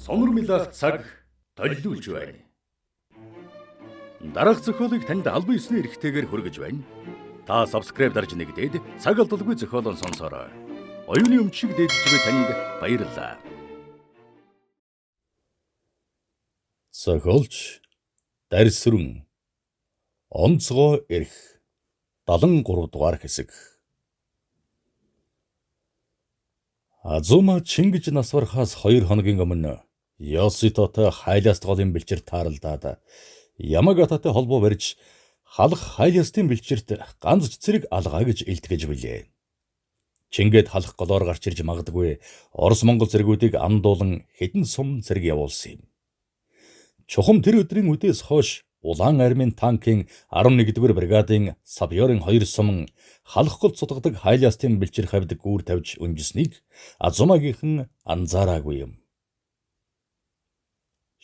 Сонор цаг толиулж байна. Дараах зохиолыг танд албан ёсны эрхтэйгээр хүргэж байна. Та subscribe дарж нэгдээд цаг алдалгүй зохиолон сонсороо. Оюуны өмчиг дээдж буй танд баярлалаа. Зохиолч Дарьсүрэн онцгой эрх 73 дугаар хэсэг. Азума Чингиж нас барахаас 2 хоногийн өмнө Ёситотой хайласт голын бэлчээр тааралдаад Ямагататай холбоо барьж халах хайластын бэлчээрт ганц цэрэг алгаа гэж илтгэж билээ. Чингээд халах голоор гарч ирж магадгүй Орос Монгол цэргүүдийг андуулан хэдэн сум цэрэг явуулсан юм. Чухам тэр өдрийн үдээс хойш Улаан армийн танкын 11-р бригадын Сабёрын 2 сум халах гол цутгадаг хайластын бэлчээр хавьд гүүр тавьж өнжсөнийг Азумагийнхан анзаараагүй юм.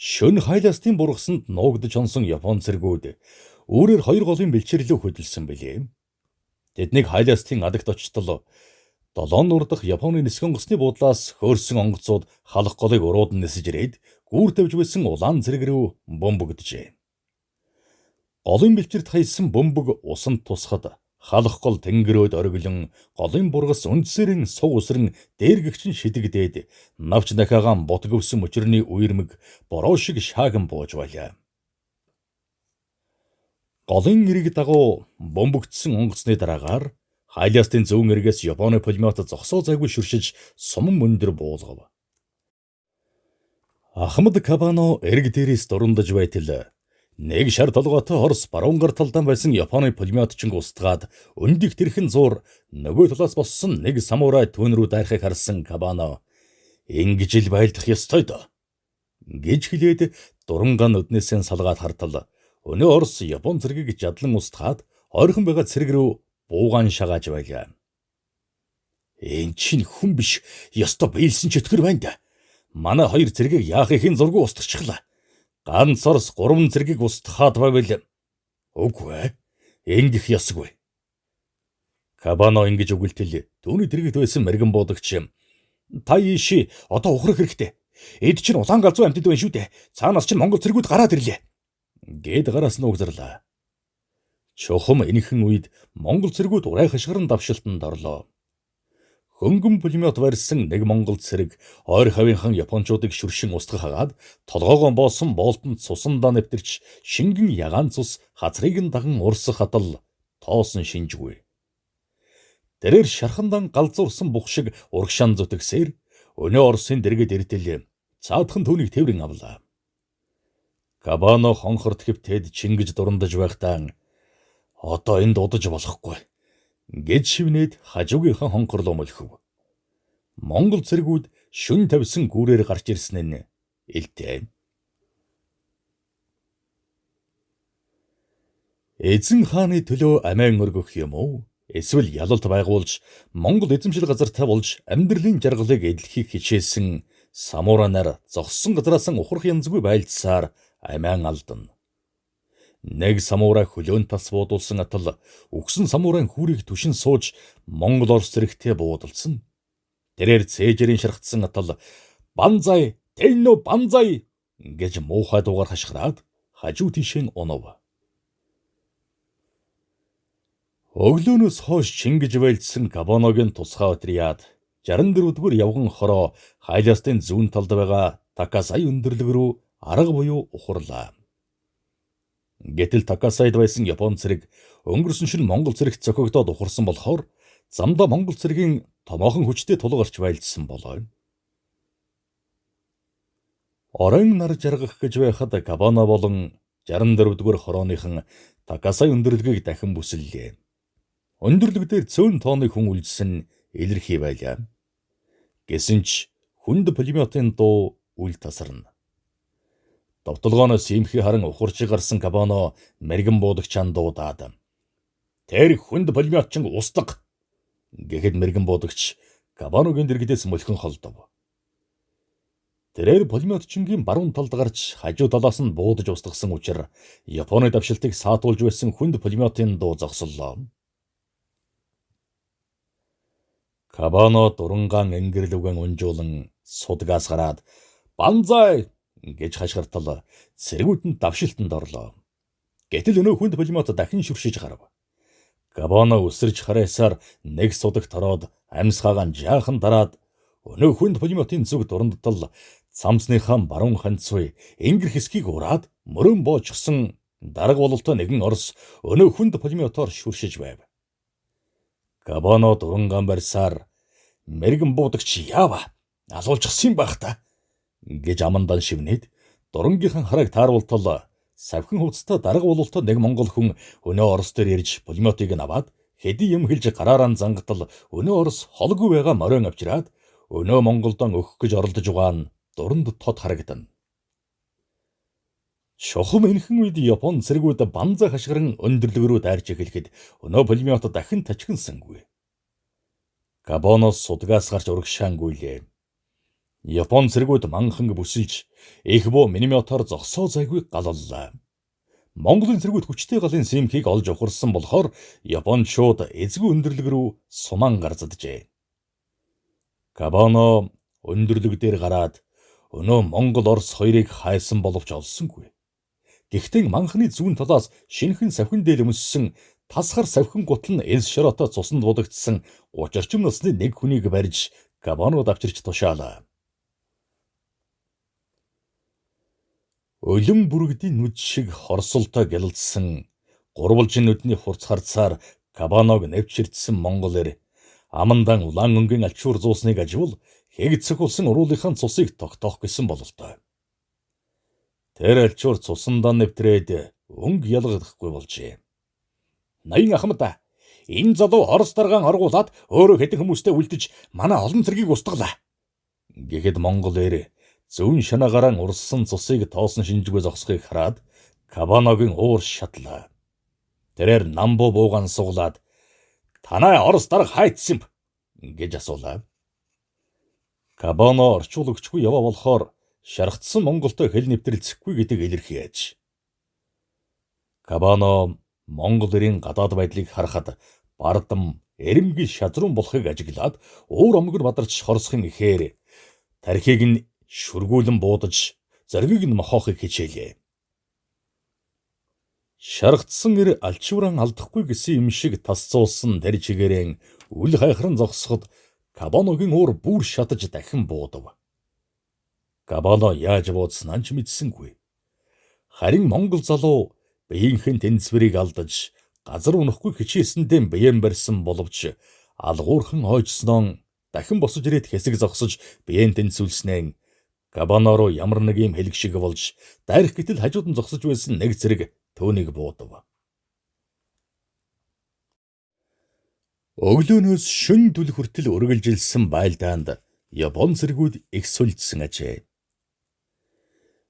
Шөнө хайластын бургасанд нуугдж онсон Япон цэргүүд өөрөөр 2 голын бэлчээрлөө хөдөлсөн билээ. Тэднийг хайластын адагт очтол 7 нуур дахь Японы нисгэн госны буудлаас хөөрсөн онгоцууд халах голыг урууд нь нисэж ирээд гүүр тавьж байсан улаан цэрэг рүү бөмбөгдөжээ. Голын бэлчээрт хаясан бөмбөг усанд тусахад халах гол тэнгэрөөд оргилон голын бургас үндсэрэн суг усран дээргэгчин шидэгдээд навч дахиагаан бутгөвсөн мөчрөний үермэг бороо шиг шааган бууж байлаа. Голын эрэг дагуу бөмбөгдсөн онгоцны дараагаар хайластын зүүн эргээс Японы пулемет зогсоо зайгүй шүршиж суман мөндөр буулгав. Ахмад Кабано эрэг дээрээс дурундаж байтал нэг шар толгойтой Орос баруун гар талдан байсан Японы пулеметчинг устгаад өндих тэрхэн зуур нөгөө талаас боссон нэг самурай түүн рүү дайрахыг харсан Кабано ингэж ил байлдах ёстой доо гэж хэлээд дурангаан өднөөсөө салгаад хартал өнөө Орос Япон цэргийг жадлан устгаад ойрхон байгаа цэрэг рүү буугаан шагааж байлаа. Энд чинь хүн биш ёстой биелсэн чөтгөр байна да. Манай 2 цэргийг яахын зургу устгачихлаа. Ганц Орос 3 цэргийг устгахад байвал үгүй энгих ёсгүй. Кабано ингэж үгэлтэл түүний дэргэд байсан мэрэгэн буудагч та ийши одоо ухрах хэрэгтэй. Эд чинь улаан галзуу амьтад байна шүү дээ. Цаанаас чинь Монгол цэргүүд гараад ирлээ. Гээд гараас нь угзарлаа. Чухам энэхэн үед Монгол цэргүүд урай хашгиран давшилтанд орлоо. Хөнгөн пулемет барьсан нэг Монгол цэрэг ойр хавийнхан японочдыг шүршин устгах хагаад толгоогоо боосон болтонд цусандаа нэвтэрч шингэн ягаан цус хазрыг нь даган урсах хатал тоосон шинжгүй. Тэрээр шархандан галзуурсан бух шиг урагшаан зүтгсээр өнөө Оросын дэргэд ирдэл цаадхан түүнийг тээврэн авлаа. Кабано хонхорт хэвтээд Чингиж дурундаж байхдаа одоо энд удаж болохгүй гэж шивнээд хажуугийнхаа хонхорлоо мөлхөв. Монгол цэргүүд шүн тавьсан гүүрээр гарч ирсэн нь илтэй. Эзэн хааны төлөө амиан өргөх юм уу? Эсвэл ялалт байгуулж Монгол эзэмшил газартаа болж амьдралын жаргалыг эдлэхийг хичээсэн самурай нар зогссон газраас ухрах янзгүй байлдсаар амиан алдна. Нэг самурай хөлөөнд тас буудулсан атал өгсөн самурайн хүүрийг түшин сууж Монгол Орос зэрэгтээ буудалсан. Тэрээр цээжрийн шархтсан атал банзай тэннө банзай гэж муухай дуугаар хашгираад хажуу тийшээ унав. Өглөөнөөс хойш Чингиж байлдсан Кабаногийн тусгай отряд 64-р явган хороо хайластын зүүн талд байгаа Такасай өндөрлөг рүү арга буюу ухарлаа. Гэтэл Такасайд байсан Япон цэрэг өнгөрсөн шөнө Монгол цэрэгт зохиогдоод ухарсан болохоор замдаа Монгол цэрэгийн томоохон хүчтэй тулгарч байлдсан болоо. Орон нар жаргах гэж байхад Кабано болон 64-р хорооныхан Такасай өндөрлөгийг дахин бүсэллээ. Өндөрлөг дээр цөөн тооны хүн үлдсэн илэрхий байлаа. Гэсэн ч хүнд пулеметын дуу үл тасарна. Довтолгооноос имхий харан ухарч гарсан Кабано мэрэгэн буудагчаан дуудаад тэр хүнд пулеметчин устгах гэхэд мэрэгэн буудагч Кабаногийн дэргэдээс мөлхөн холдов. Тэрээр пулеметчингийн баруун талд гарч хажуу талаас нь буудаж устгасан учраас Японы давшилтыг саатуулж байсан хүнд пулеметын дуу зогсоллоо. Кабано дурангаан энгэрэлүгэн унжуулан судгаас гараад Банзай гэж хашгиртал цэргүүд нь давшилтанд орлоо. Гэтэл өнөө хүнд пулемет дахин шүршиж гарав. Кабано өсөрж хараасаар нэг судагт ороод амьсгаагаа жаахан дараад өнөө хүнд пулеметийн зүг дурандтал цамцныхаа баруун ханцвый ингэр хэсгийг ураад мөрөн боочгсон дарга бололтой нэгэн орос өнөө хүнд пулеметоор шүршиж байв. Кабано дурангаан барьсаар мэрэгэн буудагч яава алуулчихсан байх та гэж амандан шивнээд дурангийнхан хараг тааруултал савхин хувцастай дарга бололтой нэг монгол хүн өнөө орос дээр ирж пулеметыг нь аваад хэдий юм хэлж гараараа зангатал өнөө орос холгүй байгаа морин авчираад өнөө Монголдон өгөх гэж оролдож байгаа нь дуранд тод харагдана. Шухам энхэн үед Япон цэргүүд банзай хашгиран өндөрлөг рүү дайрч эхлэхэд өнөө пулемет дахин тачигнсангүй. Кабаноос судгаас гарч урагшаангүйлээ. Япон цэргүүд манханг бүсэлж их буу минометоор зогсоо зайгүй галаллаа. Монголын цэргүүд хүчтэй галын симхийг олж ухарсан болохоор Япончууд эзгүй өндөрлөг рүү суман гарзаджээ. Кабано өндөрлөг дээр гараад өнөө Монгол Орос хоёрыг хайсан боловч олсонгүй. Гэхдээ манхны зүүн талаас шинхэн савхин дээр өмссөн тасхар савхин гутал нь элс шороотой цуснд будагдсан 30 орчим насны нэг хүнийг барьж Кабано давчирч тушаалаа. Ölüm бүргэдийн нүд шиг хорсолтой гялалдсан гурвалжин нүдний хурц харцаар Кабаног нэвчирдсэн монгол эр амандан улаан өнгийн альчуур зуусныг аживал хэг цохилсан уруулынхаа цусыг тогтоох гэсэн бололтой. Тэр альчуур цусандаа нэвтрээд өнг ялгагдахгүй болжээ. Ноён Ахмад энэ залуу Орос даргаан оргуулад өөрөө хэдэн хүмүүстэй үлдэж манай олон цэргийг устгалаа. Гэхэд монгол эр зүүн шанаагараа урссан цусыг тоосон шинжгүй зогсохыг хараад Кабаногийн уур шатлаа. Тэрээр намбуу буугаан суглаад танай Орос дарга хайцсан гэж асуулаа. Кабано орчуулагчгүй яваа болохоор шаргацсан монголтой хэл нэвтрэлцэхгүй гэдэг илэрхийлж. Кабано монгол эрийн гадаад байдлыг харахад бардам эрэмгийн шадрун болохыг ажиглаад уур омгор бадарч хорсохын ихээр тархийг нь шүргүүлэн буудаж зоргийг нь мохоохыг хичээлээ. Шаргацсан эр алчууран алдахгүй гэсэн юм шиг тас цуулсан тэр чигээрэн үл хайхран зогсоход Кабаногийн уур бүр шатаж дахин буудав. Кабано яаж буудснаа ч мэдсэнгүй. Харин монгол залуу биеийнхэн тэнцвэрийг алдаж газар унахгүй хичээсэндээ биеэн барьсан боловч алгуурхан хойжсноо дахин босож ирээд хэсэг зогсож биеэн тэнцвүүлснээр Кабано руу ямар нэг юм хэлэг шиг болж дайрах гэтэл хажууд нь зогсож байсан нэг зэрэг төөнийг буудав. Өглөөнөөс шөнө дүл хүртэл үргэлжилсэн байлдаанд Япон цэргүүд их сүлдсэн ажээ.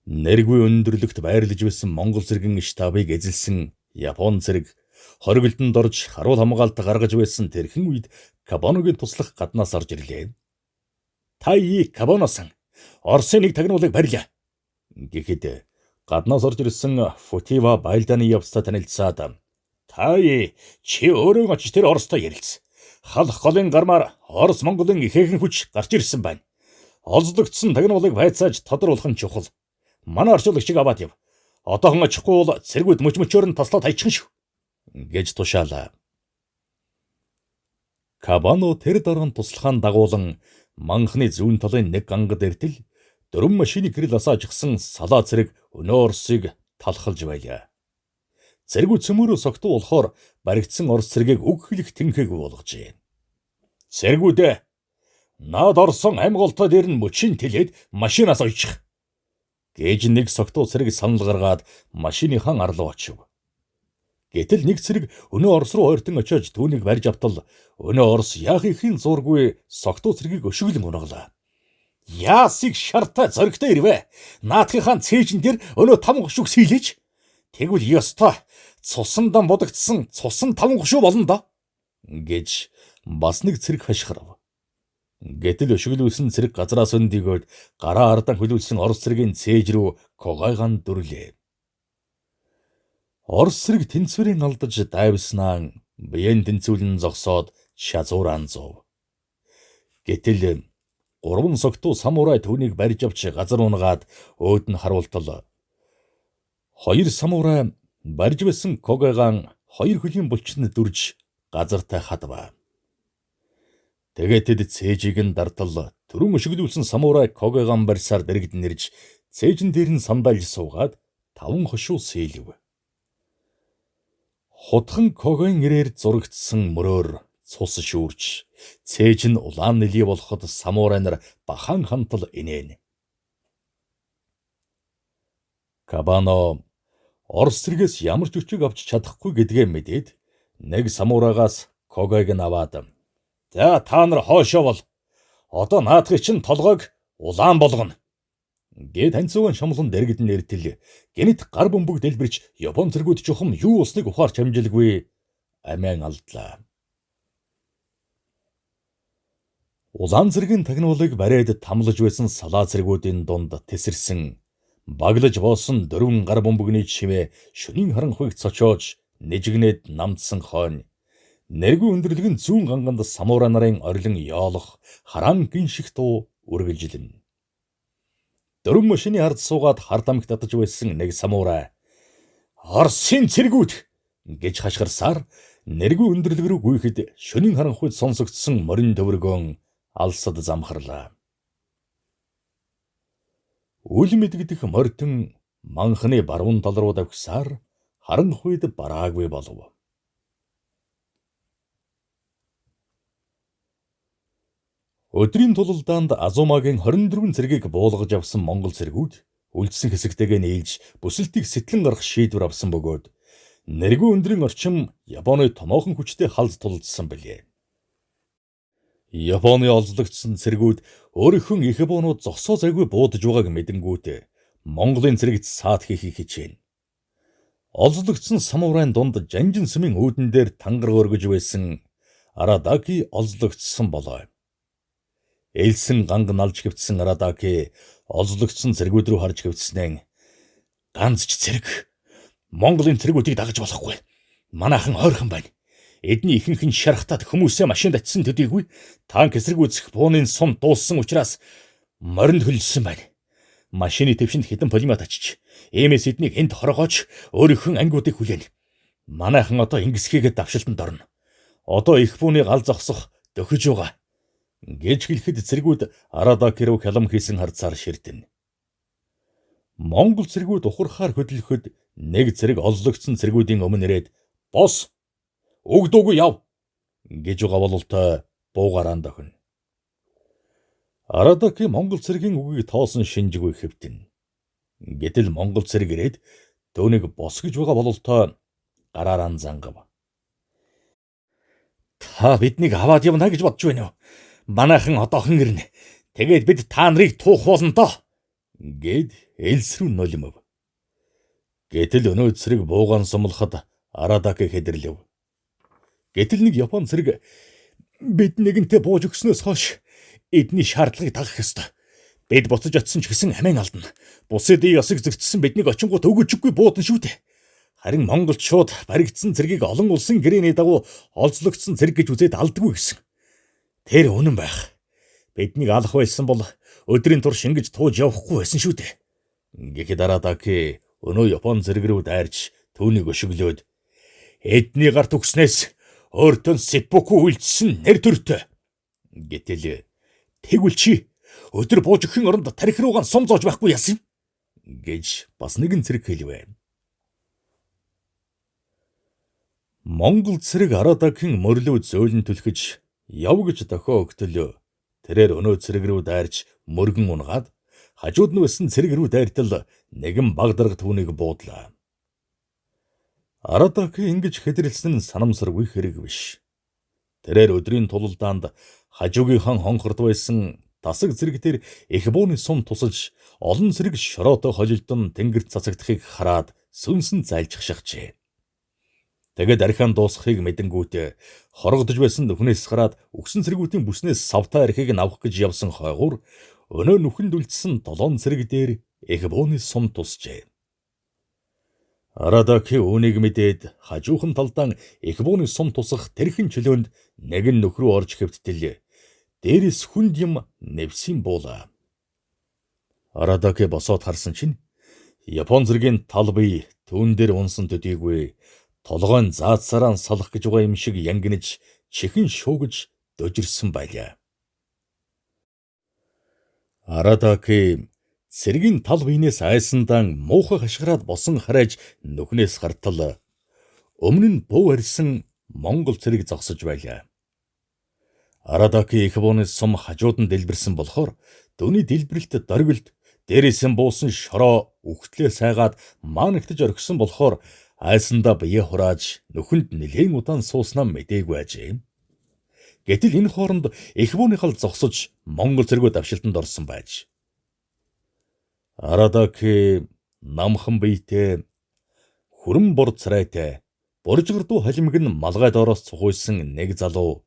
Нэргүй өндөрлөгт байрлаж байсан монгол цэргийн штабыг эзэлсэн Япон цэрэг хориглолтонд орж харуул хамгаалалт гаргаж байсан тэрхэн үед Кабаногийн туслах гаднаас орж ирлээ. Тай Кабано-сан Оросын нэг тагнуулыг барьлаа. Гэхэд гаднаас орж ирсэн Футива байлдааны явцтай танилцаад тай чи өөрөө очиж тэр Оростой ярилц. Халах голын гармаар Орос Монголын ихээхэн хүч гарч ирсэн байна. Олзлогдсон тагнуулыг байцааж тодруулах нь чухал. Манай орчуулагчийг аваад яв. Одоохон очихгүй бол цэргүүд мөчмөчөөр нь таслаад хайчихна шүү гэж тушаалаа. Кабано тэр даруун туслахаан дагуулan манхны зүүн талын нэг гангад эртэл 4 машины гэрэл асаажгсан салаа цэрэг өнөө Оросыг талхалж байлаа. Цэргүүд цөмөрөө согтуу болохоор баригдсан Орос цэргийг үг хэлэх тэнхээгүй болгожээ. Цэргүүдээ наад орсон амьголтой дээр нь мөчийн тэлээд машинаас ойчих гэж нэг согтуу цэрэг санал гаргаад машиныхаа арлуу очив. Гэтэл нэг цэрэг өнөө Орос руу ойртон очиож түүнийг барьж автал өнөө Орос яах ихийн зургүй согтуу цэргийг өшөглөн унаглаа. Яасыг шартай зоригтой ирвэ. Наадхынхаа цээжин дээр өнөө 5 гушууг сийлэж. Тэгвэл ёстой цусндан будагдсан цусан 5 гушуу болно доо гэж бас нэг цэрэг хашгирав. Гэтэл өшөглүүлсэн цэрэг газраас өндөгөөд гараа ардан хөлүүлсэн Орос цэрэгийн цээж рүү когойгон дүрлээ. Орос цэрэг тэнцвэрийн алдаж дайвснаа биеэн тэнцвүүлэн зогсоод шазууран зов. Гэтэл 3 согтуу самурай түүнийг барьж авч газар унгаад өөд нь харуултал 2 самурай барьж байсан Когегаан 2 хөлийн булчинд дүрж газартай хадва. Тэгээд тэд цээжийг нь дартал түрүүн өшөглүүлсэн самурай Когегаан барьсаар дэрэгд нэрж цээжин дээр нь сандалж суугаад 5 хошуу сэлв. Хутхан Когегийн ирээр зурагдсан мөрөөр цус шүүрч цээж нь улаан нэлий болоход самурай нар бахан хантал инээн. Кабано Орос зэргээс ямар ч өчиг авч чадахгүй гэдгээ мэдээд нэг самурайгаас Когег нь аваад "За та нар хоошоо бол. Одоо наадхыг чинь толгойг улаан болгоно" гэд танцууган шамлан дэргэд нэртэл гэнэт гар бөмбөг дэлбэрч Япон зэргүүд чухам юу усныг ухаарч амжилгүй амиан алдлаа. Улаан зэргийн тагнуулыг бариад тамлаж байсан салаа зэргүүдийн дунд тесэрсэн баглаж боосон 4 гар бөмбөгний чимээ шөнийн харанхуйг цочоож нэжигнээд намдсан хойно нэргүй өндөрлөгн зүүн ганганд самурай нарын орилон яолох хараан гинших дуу үргэлжилнэ. 4 машины ард суугаад хард амх татаж байсан нэг самурай "Оросын цэргүүд" гэж хашгирсаар нэргүй өндөрлөг рүү гүйхэд шөнийн харанхуйд сонсогдсон морин төвөргөн алсад замхарлаа. Үл мэдгдэх морьтон манхны баруун тал руу давхсаар харанхуйд бараагүй болов. Өдрийн тулалдаанд Азумагийн 24 цэргийг буулгаж авсан Монгол цэргүүд үлдсэн хэсэгтэйгээ нийлж бүсэлтийг сэтлэн гарах шийдвэр авсан бөгөөд нэргүй өндрийн орчим Японы томоохон хүчтэй халд тулдсан билээ. Японы олзлогдсон цэргүүд өөрийнхөө Икебанууд зогсоо зайгүй буудаж байгааг мэдэнгүүт Монголын цэрэгт саад хийхийг хичээнэ. Олзлогдсон самурайн дунд жанжин сүмийн үүдэн дээр тангар өргөж байсан Арадаки олзлогдсон болоо. Элсэн ганг налж хэвтсэн Арадаки олзлогдсон цэргүүд рүү харж хэвтснэн "Ганц ч цэрэг Монголын цэргүүдийг дагаж болохгүй. Манайхан ойрхон байна. Эдний ихэнх нь шархтаад хүмүүсээ машинд атсан төдийгүй танк эсрэг үзэх бууны сум дууссан учраас моринд хөлсөн байна. Машины твшинд хэдэн пулемет очиж иймээс эднийг энд хоргоож өөрийнхөө ангиудыг хүлээнэ. Манайхан одоо ингэсхийгээд давшилтанд орно. Одоо их бууны гал зогсох дөхөж байгаа" гэж хэлэхэд цэргүүд Арадаки руу хялам хийсэн харцаар ширтэн. Монгол цэргүүд ухархаар хөдлөхөд нэг цэрэг олзлогдсон цэргүүдийн өмнө ирээд "Босс! Өгдөөгүй яв" гэж байгаа бололтой буугарaan дохино. Арадаки Монгол цэргийн үгийг тоосон шинжгүй хэвтэн. Гэтэл Монгол цэрэг ирээд төөнийг бос гэж байгаа бололтой гараараа зангав. "Та биднийг аваад явна гэж бодож байна уу? Манайхан одоохон ирнэ. Тэгээд бид та нарыг туох болно доо" гэд элс рүү нулимв. Гэтэл өнөө цэрэг буугаан сумлахад Арадаки хэдэрлэв. Гэтэл нэг Япон цэрэг "Бид нэгэнтээ бууж өгснөөс хойш эдний шаардлагыг дагах ёстой. Бид буцаж очисон ч гэсэн амиан алдна. Бусад ясыг зэгтсэн биднийг очингууд өгөөжгүй буудан шүү дээ. Харин монголчууд баригдсан цэргийг олон улсын гэрээний дагуу олзлогдсон цэрэг гэж үзээд алдгүй гэсэн. Тэр үнэн байх. Биднийг алах байсан бол өдрийн турш ингэж тууж явахгүй байсан шүү дээ" гэхэд Арадаки өнөө Япон цэрэг рүү дайрч түүнийг өшөглөөд "Эдний гарт өгснээс өөртөө сеппуку үлдсэн нэр төртэй. Гэтэл тэгвэл чи өдөр бууж өгөхийн оронд тарих руугаан сум зоож байхгүй яасан юм" гэж бас нэгэн цэрэг хэлвэ. Монгол цэрэг Арадакийн мөрлөө зөөлөн түлхэж яв гэж дохио өгтөлөө. Тэрээр өнөө цэрэг рүү дайрч мөргөн унгаад хажууд нь байсан цэрэг рүү дайртал нэгэн баг дарга түүнийг буудлаа. Арадаки ингэж хэдрэлсэн нь санамсаргүй хэрэг биш. Тэрээр өдрийн тулалдаанд хажуугийнхан хонхорд байсан тасаг цэрэг дээр их бууны сум тусалж олон цэрэг шороотой холилдон тэнгэрт цацагдахыг хараад сүнсэн зайлчих шахжээ. Тэгээд архиан дуусхийг мэдэнгүүт хорогдож байсан нүхнээс гараад өгсөн цэргүүдийн бүснээс савтай архийг авах гэж явсан хойгуур өнөө нүхэнд үлдсэн 7 цэрэг дээр их бууны сум тусжээ. Арадаки үүнийг мэдээд хажуухан талдаа их бууны сум тусах тэрхэн чөлөөнд нэгэн нөхрөө орж хэвттэл дээрээс хүнд юм нэвсийн буула. Арадаке босоод харсан чинь Япон зэргийн тал бие түүн дээр унсан төдийгүй толгойн заацсараа салах гэж байгаа юм шиг янгинаж чихэн шуугж дожирсан байлаа. Арадаке цэргийн тал биенээс айсандаа муухай хашгираад босон харайж нүхнээс гартал өмнө нь буу арьсан Монгол цэрэг зогсож байлаа. Арадаке их бууны сум хажууд нь дэлбэрсэн болохоор түүний дэлбэрэлт дөргөлд дээрээс нь буусан шороо үхтлээ сайгаад маанагтаж орхисон болохоор айсандаа бие хурааж нүхэнд нэлээд удаан сууснаа мэдээгүй ажээ. Гэтэл энэ хооронд их бууныхал зогсож Монгол цэргүүд давшилтанд орсон байж. Арадаке намхан биетэй хүрэн бор царайтай боржгордуу халимг нь малгай доороос цугуйсан нэг залуу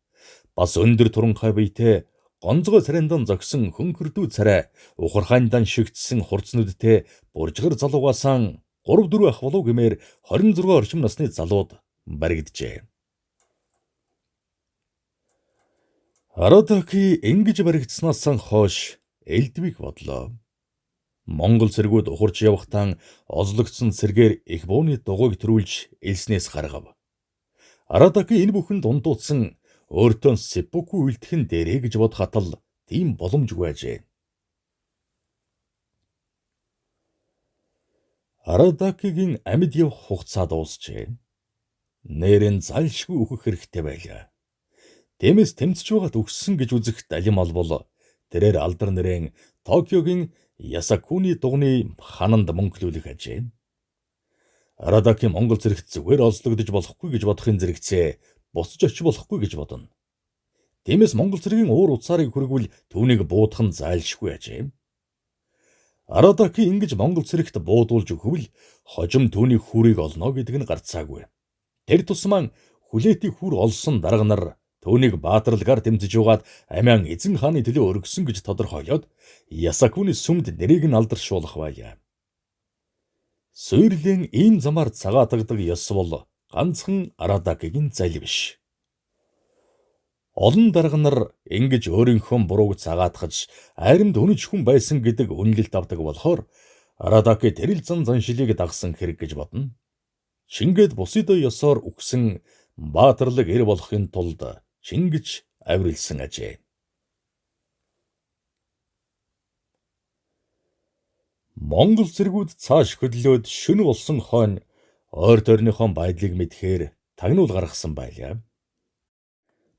бас өндөр туранхай биетэй гонцгой царайндан зогсон хөнхөрдүү царай ухархайндан шигдсэн хурцнуудтэй боржгор залуугаасан 3-4 ах болов гэмээр 26 орчим насны залууд баригджээ. Арадаке ингэж баригдсанаас хойш элдвийг бодлоо. Монгол цэргүүд ухарч явахтаа озлогдсон цэргээр их бууны дугуйг төрүүлж элснээс гаргав. Арадаке энэ бүхэнд ундуудсан өөртөө сэппуку үлдэхэн дээрээ гэж бодох атал тийм боломжгүй ажээ. Арадакегийн амьд явах хугацаа дуусчээ. Нэрэн залшгүй өөхөх хэрэгтэй байлаа. Тиймээс тэмцэж байгаад өгсөн гэж үзэх далим албол тэрээр алдар нэрэн Токиогийн Ясакуны дугны хананд мөнгөлүүлэх ажээ. Арадаке Монгол зэрэгт зүгээр олзлогдож болохгүй гэж бодохын зэрэгцээ босч очиж болохгүй гэж бодно. Тиймээс Монгол цэргийн уур уцаарыг хүргвэл түүнийг буудах нь зайлшгүй ажээ. Арадаке ингэж Монгол цэрэгт буудуулж өгвөл хожим түүний хүрийг олно гэдэг нь гарцаагүй. Тэр тусмаа хүлээтийн хүр олсон дарга нар түүнийг баатарлагаар тэмцэж угаад амиан эзэн хааны төлөө өргөсөн гэж тодорхойлоод Ясакуны сүмд нэрийг нь алдаршуулах байлаа. Суйрлын ийм замаар цагаатагдаг ёс бол ганцхан Арадакегийн зал биш. Олон дарга нар ингэж өөрийнхөө бурууг цагаатгаж айрамд өнөж хүн байсан гэдэг үнэлэлт авдаг болохоор Арадаке тэрэл зан заншилыг дагсан хэрэг гэж бодно. Чингээд бусдын ёсоор үхсэн баатарлаг эр болохын тулд чингэж авирилсан ажээ. Монгол цэргүүд цааш хөдлөөд шөнө болсон хойно ойр тойрныхон байдлыг мэдхээр тагнуул гаргасан байлаа.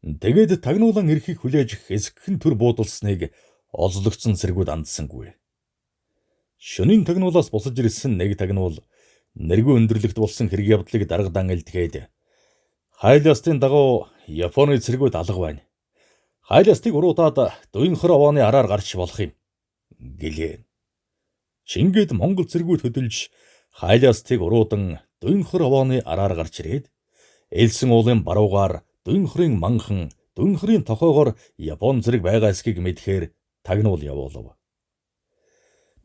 Тэгээд тагнуулан эрхийг хүлээж хэсэгхэн төр буудалсныг олзлогдсон цэргүүд андсангүй. Шөнийн тагнуулаас босож ирсэн нэг тагнуул нэргүй өндөрлөгт болсон хэрэг явдлыг даргадан илтгэхэд хайластын дагуу Японы цэргүүд алга байна. Хайластыг уруудаад Дуйнхор овооны араар гарч болох юм гэлээ. Чингээд Монгол цэргүүд хөдөлж хайластыг уруудан Дуйнхор овооны араар гарч ирээд элсэн уулын баруугаар Дуйнхорын манхан, Дуйнхорын тохоогоор Япон цэрэг байгаа эсхийг мэдхээр тагнуул явуулав.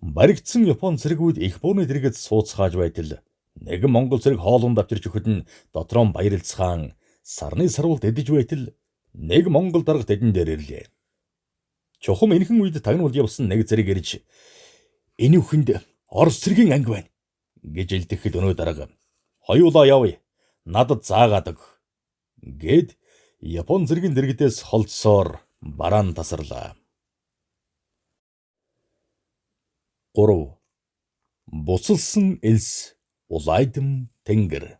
Баригдсан Япон цэргүүд их бууны дэргэд сууцгааж байтал нэгэн Монгол цэрэг хоолунд авчирч өгөхөд нь дотроо баярлцгаан сарны сарвалд эдэж байтал нэг Монгол дарга тэдэн дээр ирлээ. Чухам энэхэн үед тагнуул явсан нэг цэрэг ирж энэ үхэнд Орос цэргийн анги байна гэж илтгэхэд өнөө дарга хоёулаа явъя надад заагаад өг гэд Япон цэргийн дэргэдээс холдсоор бараан тасарлаа. 3. Буцалсан элс улайдам тэнгэр.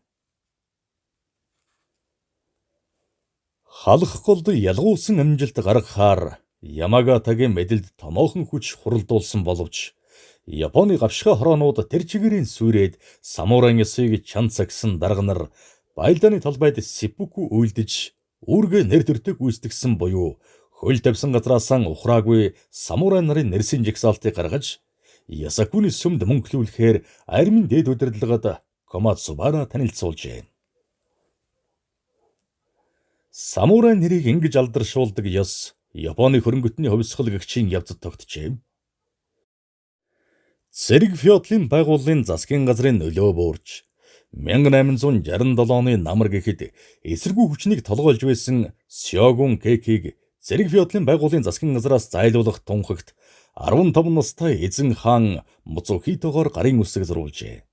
Халах голд ялгуулсан амжилт гаргахаар Ямагатагийн мэдэлд томоохон хүч хуралдуулсан боловч Японы гавшгаа хороонууд тэр чигээрийн сүрээд самурайн ёсыг чанд цагсан дарга нар Байлдааны талбайд сэппуку үйлдэж үүргээ нэр төртөг гүйцэтгсэн буюу хөл тавьсан газраасаа ухраагүй самурай нарын нэрсийн жигсаалтыг гаргаж Ясакуны сүмд мөнгөлүүлэхээр армийн дээд удирдлагад Комацубара танилцуулжээ. Самурай нэрийг ингэж алдаршуулдаг ёс Японы хөрөнгөтний хувьсгал гэгчийн явцад тогтжээ. Цэрэг феодлын байгууллагын засгийн газрын нөлөө буурч 1867 оны намар гэхэд эсэргүү хүчнийг толгойлж байсан Сёгун Кекийг Зэрэг феодлын байгууллагын засгийн газраас зайлуулах тунхагт 15 настай эзэн хаан Муцухитогоор гарын үсэг зурулжээ.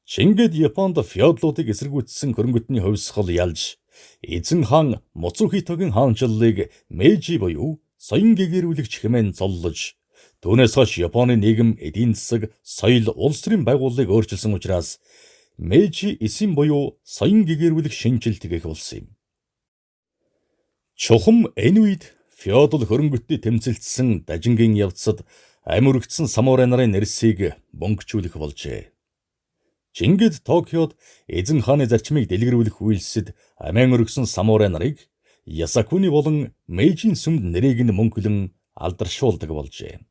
Чингэд Японд феодлуудыг эсэргүүцсэн хөрөнгөтний хувьсгал ялж, эзэн хаан Муцухитогийн хаанчлалыг Мэйжи буюу соён гэгэрүүлэгч хэмээн золлож, түүнээс хойш Японы нийгэм, эдийн засаг, соёл, улс төрийн байгууллагыг өөрчилсөн учраас Мэйжи эсийн буюу соён гэгэрүүлэх шинжилт гэх болсон юм. Чухам энэ үед феодал хөрөнгөтний тэмцэлдсэн дажингийн явцад амиргдсан самурай нарын нэрсийг бөнгөчүүлэх болжээ. Чингэд Токиод эзэн хааны зарчмыг дэлгэрүүлэх үйлсэд амиан өргөсөн самурай нарыг Ясакуни болон Мэйжийн сүмд нэрийг нь мөнхлөн алдаршуулдаг болжээ.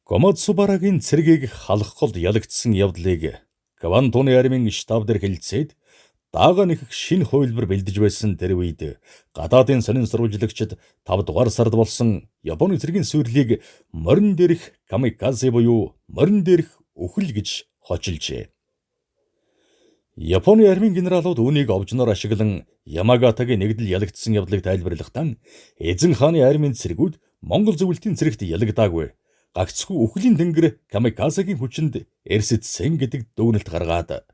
Комацубарагийн цэргийг халахад ялагдсан явдлыг Квантуны армийн штаб дээр хэлэлцээд даага нэхэх шинэ хувилбар бэлдэж байсан тэр үед гадаадын сонин сурвалжлагчид 5 дугаар сард болсон Японы цэргийн сүрлийг морин дээрх камиказе буюу морин дээрх үхэл гэж хочилжээ. Японы армийн генералууд үүнийг овжноор ашиглан Ямагатагийн нэгдэл ялагдсан явдлыг тайлбарлахдаа эзэн хааны армийн цэргүүд Монгол зөвлөлтийн цэрэгт ялагдаагүй, гагцхүү үхлийн тэнгэр камиказегийн хүчинд эрсэдсэн гэдэг дүгнэлт гаргаад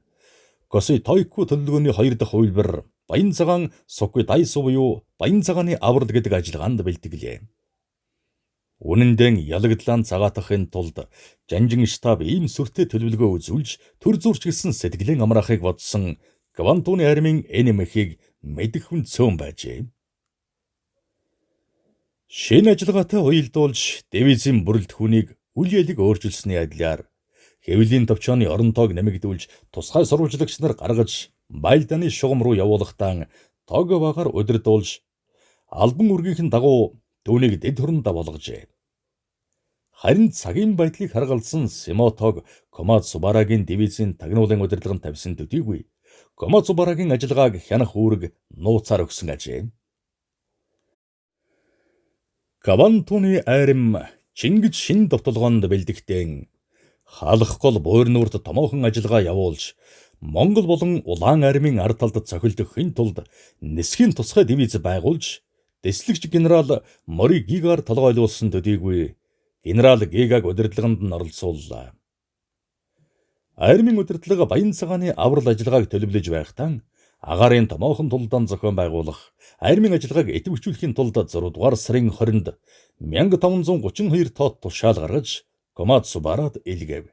Косой Тойку төлөвлөгөөний 2 дахь хувилбар Баян цагаан Сукуй Дайсу буюу Баян цагааны аврал гэдэг ажиллагаанд бэлтгэлээ. Үнэн дээр ялагдлаан цагаатахын тулд Жанжин штаб ийм сүртэй төлөвлөгөө үзүүлж төр зурчилсан сэтгэлийн амраахыг бодсон Квантуны армийн энэ мэхийг мэдэх хүн цөөн байжээ. Шинэ ажиллагаатай уялдуулж дивизийн бүрэлдэхүүнийг үл ялэг өөрчилсөний адилаар хэвлийн төвчөөний оронтойг нэмэгдүүлж тусгай сурвалжлагч нар гаргаж Байлдааны шугам руу явуулахдаа Тогавагаар удирдуулж албан үргийнхэн дагуу түүнийг дэд хөрөнд болгожээ. Харин цагийн байдлыг харгалзсан Симотог Комацубарагийн дивизийн тагнуулын удирдлаганд тавьсан төдийгүй Комацубарагийн ажиллагааг хянах үүрэг нууцаар өгсөн ажээ. Квантуны арим Чингид шин довтолгоонд бэлдэхдээ халах гол буйрнуурт томоохон ажиллагаа явуулж Монгол болон улаан армийн ард талд цохилдохын тулд нисхийн тусгай дивиз байгуулж дэслэгч генерал Моригигаар толгойлуулсан төдийгүй генерал Гегаг удирдлаганд нь оролцууллаа. Армийн удирдлага Баян цагааны аврал ажиллагааг төлөвлөж байхдаа агаарын томоохон тулдаан зохион байгуулах, армийн ажиллагааг идэвхжүүлэхийн тулд 6 дугаар сарын 20-нд 1532 тот тушаал гаргаж Комацубарад илгээв.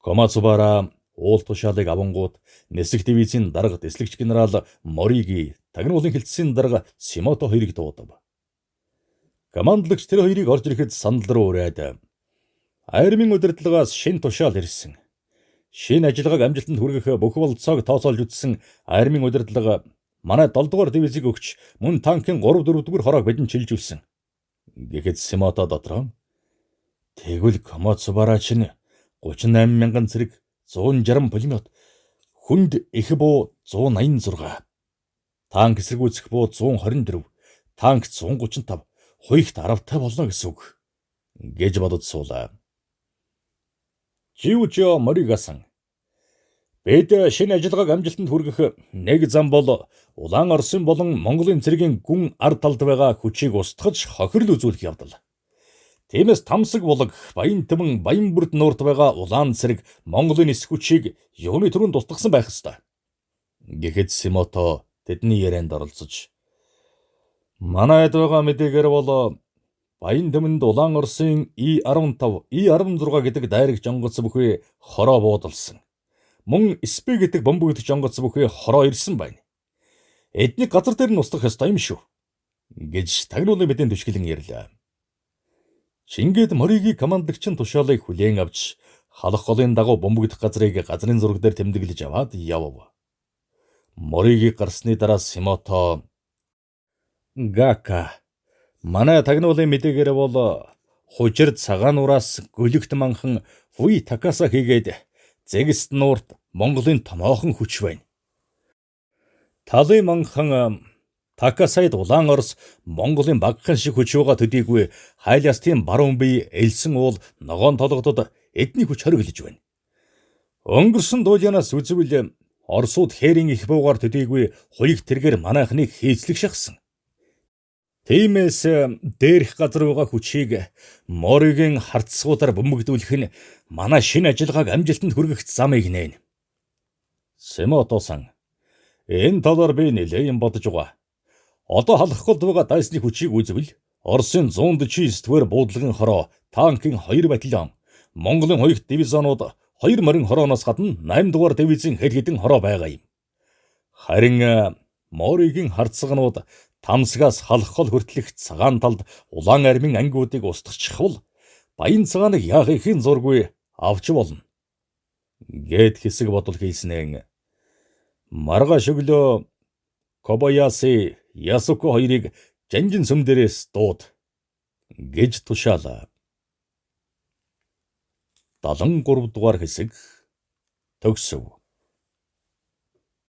Комацубара уул тушаалыг авангууд нисэх дивизийн дарга дэслэгч генерал Мориги тагнуулын хэлтсийн дарга Симото хоёрыг дуудав. Командлагч тэр хоёрыг орж ирэхэд санал руу ураад армийн удирдлагаас шин тушаал ирсэн. Шинэ ажиллагааг амжилтанд хүргэх бүх болцоог тооцоолж үзсэн армийн удирдлага манай 7 дугаар дивизийг өгч мөн танкын 3-4 дугаар хороог бидэнд шилжүүлсэн. Гэхэд Симото дотроо тэгвэл Комацубара чинь 38 мянган цэрэг, 160 пулемет, хүнд их буу 186, танк эсэргүүцэх буу 124, танк 135, хуйхт 10 болно гэсэн үг гэж бодож суулаа. Жиужо Моригасан бид шинэ ажиллагааг амжилтанд хүргэх нэг зам бол Улаан Оросын болон Монголын цэргийн гүн ард талд байгаа хүчийг устгаж хохирол үзүүлэх явдал. Тиймээс Тамсаг булаг, Баян Түмэн, Баян бүрд нуурт байгаа улаан цэрэг Монголын эс хүчийг юуны төрөнд устгасан байх ёстой. Гэхэд Симото тэдний ярианд оролцож манайд байгаа мэдээгээр бол Баян Түмэнд Улаан Оросын И-15, И-16 гэдэг дайрагч онгоц бүхий хороо буудалсан. Мөн СП гэдэг бомбогдож онгоц бүхий хороо ирсэн байна. Эднийг газар дээр нь устгах ёстой юм шүү гэж тагнуулын мэдэн төшгөлөн ярьлаа. Чингэд Моригийн командлагчин тушаалыг хүлээн авч халах голын дагуу бомбогдох газрыг газрын зураг дээр тэмдэглэж аваад явв. Моригийг гарсны дараа Симото Гака манай тагнуулын мэдээгээр бол хужир цагаан ураас гөлөгт манхан Хуй Такаса хийгээд зэгст нуурт Монголын томоохон хүч байна. Талын манхан Такасайд Улаан Орос Монголын багахан шиг хүч байгаа төдийгүй хайлаастын баруун бие элсэн уул ногоон толгодод эдний хүч хориглож байна. Өнгөрсөн дуулянаас үзвэл Оросууд хээрийн их буугаар төдийгүй хуйг тэргээр манайхныг хийцлэх шахсан. Тиймээс дээрх газар байгаа хүчийг Моригийн хардсгуудаар бөмбөгдүүлэх нь манай шинэ ажиллагааг амжилтанд хүргэх замыг нээн. Симото-сан, энэ талаар би нэлээд бодож байгаа. Одоо халах голд байгаа дайсны хүчийг үзвэл Оросын 149-р буудлагын хороо, танкын 2 батальон, Монголын 2 дивизионууд 2 морин хорооноос гадна 8 дугаар дивизийн хэд хэдэн хороо байгаа юм. Харин Моригийн хардсганууд Тамсгаас халах гол хүртэлх цагаан талд улаан армийн ангиудыг устгачихвал Баян цагааныг яахын зургүй авч болно. Гэт хэсэг бодол хийснээр маргааш өглөө Кобаяси Ясуко хоёрыг жанжин сүм дээрээс дууд гэж тушаалаа. 73 дугаар хэсэг төгсөв.